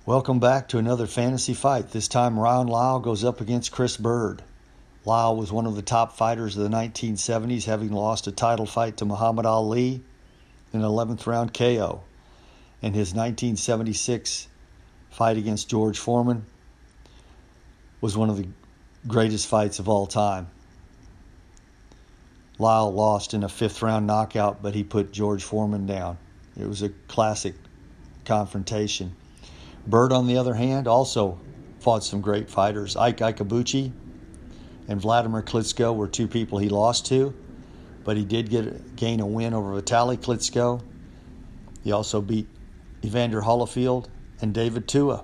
Welcome back to another fantasy fight. This time Lyle goes up against Chris Byrd. Lyle was one of the top fighters of the 1970s, having lost a title fight to Muhammad Ali in an 11th round KO. And his 1976 fight against George Foreman was one of the greatest fights of all time. Lyle lost in a 5th round knockout, but he put George Foreman down. It was a classic confrontation. Byrd, on the other hand, also fought some great fighters. Ike Ikabuchi and Vladimir Klitschko were two people he lost to, but he did gain a win over Vitaly Klitschko. He also beat Evander Holyfield and David Tua.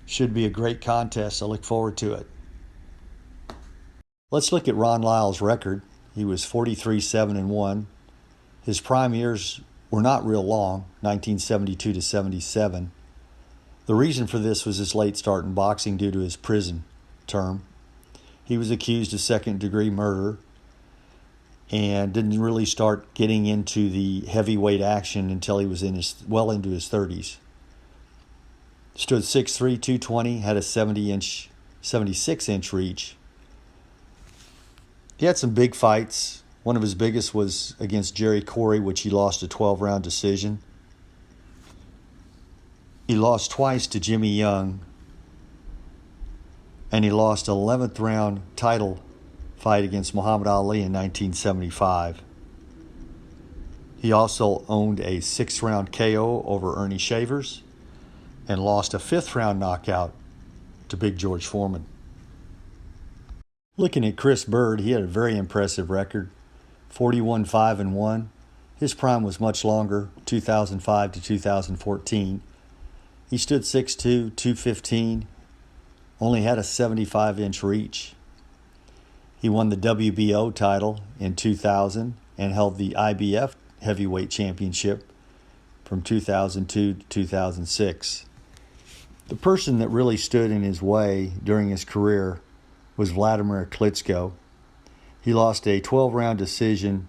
Should be a great contest. I look forward to it. Let's look at Ron Lyle's record. He was 43-7-1. His prime years were not real long, 1972 to 77. The reason for this was his late start in boxing due to his prison term. He was accused of second-degree murder and didn't really start getting into the heavyweight action until he was well into his 30s. Stood 6'3", 220, had a 76-inch reach. He had some big fights. One of his biggest was against Jerry Corey, which he lost a 12-round decision. He lost twice to Jimmy Young, and he lost an 11th round title fight against Muhammad Ali in 1975. He also owned a 6th round KO over Ernie Shavers and lost a 5th round knockout to Big George Foreman. Looking at Chris Byrd, he had a very impressive record, 41-5-1. His prime was much longer, 2005 to 2014. He stood 6'2", 215, only had a 75-inch reach. He won the WBO title in 2000 and held the IBF heavyweight championship from 2002 to 2006. The person that really stood in his way during his career was Vladimir Klitschko. He lost a 12-round decision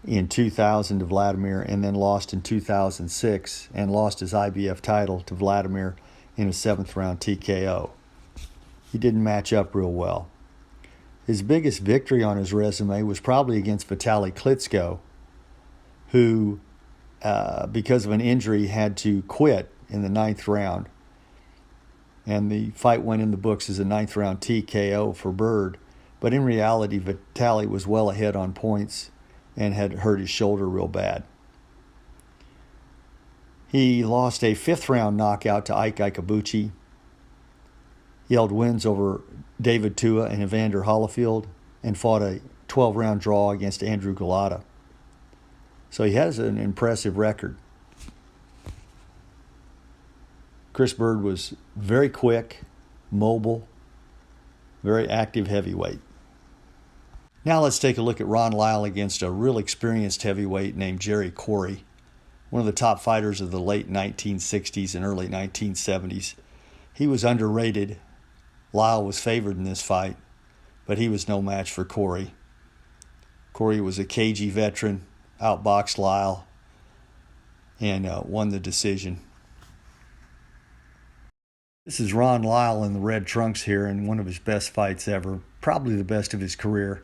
in 2000 to Vladimir and then lost in 2006 and lost his IBF title to Vladimir in a 7th round TKO. He didn't match up real well. His biggest victory on his resume was probably against Vitaly Klitschko, who, because of an injury, had to quit in the 9th round. And the fight went in the books as a 9th round TKO for Byrd. But in reality, Vitaly was well ahead on points and had hurt his shoulder real bad. He lost a 5th round knockout to Ike Ikabuchi. He held wins over David Tua and Evander Holyfield and fought a 12-round draw against Andrew Golota. So he has an impressive record. Chris Byrd was very quick, mobile, very active heavyweight. Now let's take a look at Ron Lyle against a real experienced heavyweight named Jerry Corey, one of the top fighters of the late 1960s and early 1970s. He was underrated. Lyle was favored in this fight, but he was no match for Corey. Corey was a cagey veteran, outboxed Lyle, and won the decision. This is Ron Lyle in the red trunks here in one of his best fights ever, probably the best of his career,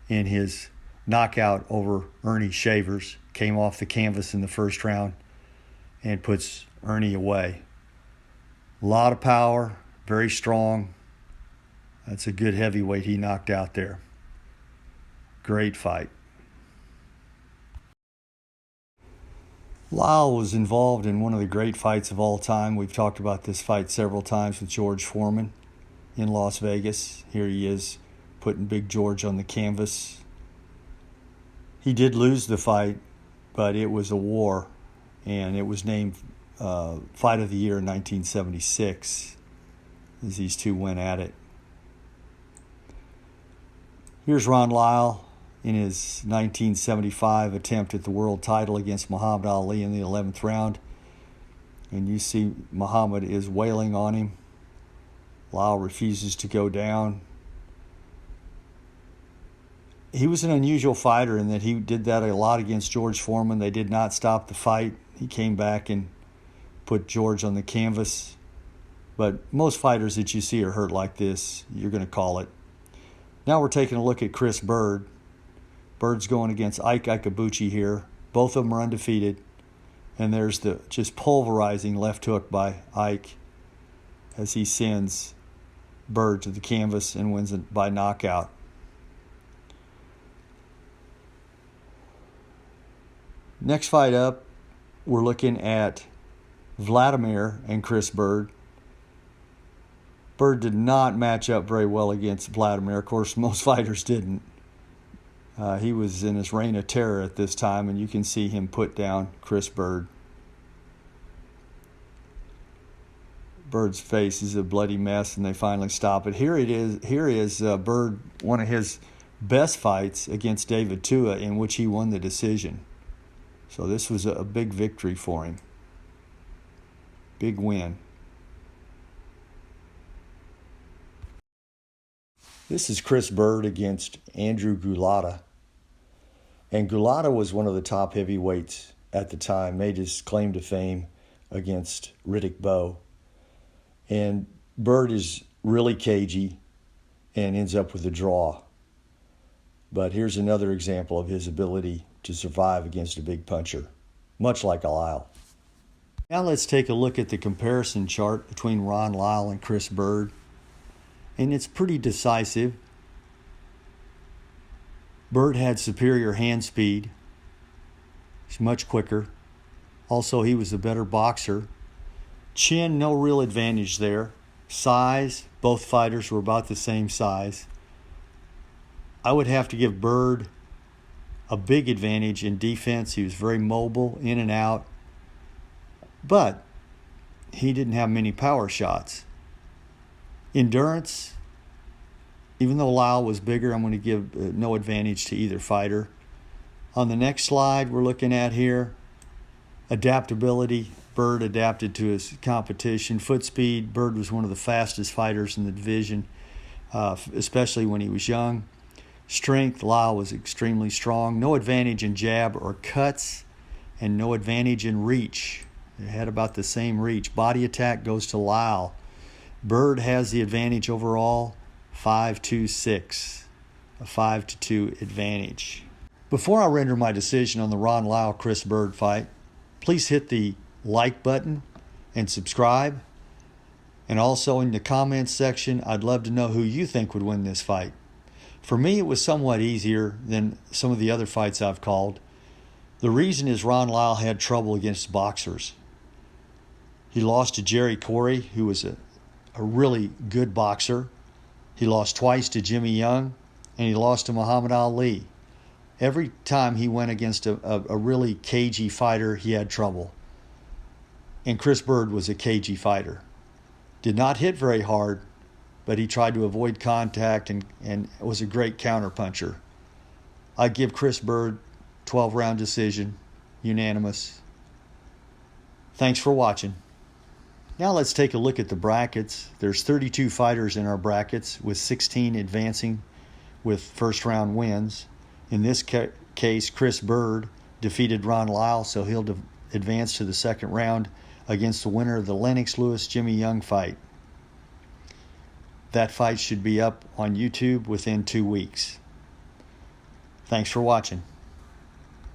in his knockout over Ernie Shavers. Came off the canvas in the 1st round and puts Ernie away. A lot of power, very strong. That's a good heavyweight he knocked out there. Great fight. Lyle was involved in one of the great fights of all time. We've talked about this fight several times with George Foreman in Las Vegas. Here he is putting Big George on the canvas. He did lose the fight, but it was a war, and it was named Fight of the Year in 1976 as these two went at it. Here's Ron Lyle in his 1975 attempt at the world title against Muhammad Ali in the 11th round. And you see Muhammad is wailing on him. Lyle refuses to go down. He was an unusual fighter in that he did that a lot against George Foreman. They did not stop the fight. He came back and put George on the canvas. But most fighters that you see are hurt like this, you're going to call it. Now we're taking a look at Chris Byrd. Byrd's going against Ike Ikabuchi here. Both of them are undefeated. And there's the just pulverizing left hook by Ike as he sends Byrd to the canvas and wins it by knockout. Next fight up, we're looking at Vladimir and Chris Byrd. Byrd did not match up very well against Vladimir. Of course, most fighters didn't. He was in his reign of terror at this time, and you can see him put down Chris Byrd. Byrd's face is a bloody mess, and they finally stop it. Here is Byrd, one of his best fights against David Tua, in which he won the decision. So this was a big victory for him. Big win. This is Chris Byrd against Andrew Gulata. And Gulata was one of the top heavyweights at the time, made his claim to fame against Riddick Bowe. And Byrd is really cagey and ends up with a draw. But here's another example of his ability to survive against a big puncher, much like Lyle. Now let's take a look at the comparison chart between Ron Lyle and Chris Byrd. And it's pretty decisive. Byrd had superior hand speed. He's much quicker. Also, he was a better boxer. Chin, no real advantage there. Size, both fighters were about the same size. I would have to give Byrd a big advantage in defense. He was very mobile, in and out. But he didn't have many power shots. Endurance, even though Lyle was bigger, I'm going to give no advantage to either fighter. On the next slide we're looking at here, adaptability. Byrd adapted to his competition. Foot speed, Byrd was one of the fastest fighters in the division, especially when he was young. Strength, Lyle was extremely strong. No advantage in jab or cuts, and no advantage in reach. They had about the same reach. Body attack goes to Lyle. Byrd has the advantage overall, 5-2-6, a 5-2 advantage. Before I render my decision on the Ron Lyle-Chris Byrd fight, please hit the like button and subscribe. And also in the comments section, I'd love to know who you think would win this fight. For me, it was somewhat easier than some of the other fights I've called. The reason is Ron Lyle had trouble against boxers. He lost to Jerry Corey, who was a really good boxer. He lost twice to Jimmy Young, and he lost to Muhammad Ali. Every time he went against a really cagey fighter, he had trouble. And Chris Byrd was a cagey fighter. Did not hit very hard, but he tried to avoid contact and was a great counterpuncher. I give Chris Byrd 12-round decision, unanimous. Thanks for watching. Now let's take a look at the brackets. There's 32 fighters in our brackets, with 16 advancing with first-round wins. In this case, Chris Byrd defeated Ron Lyle, so he'll advance to the second round against the winner of the Lennox Lewis-Jimmy Young fight. That fight should be up on YouTube within 2 weeks. Thanks for watching.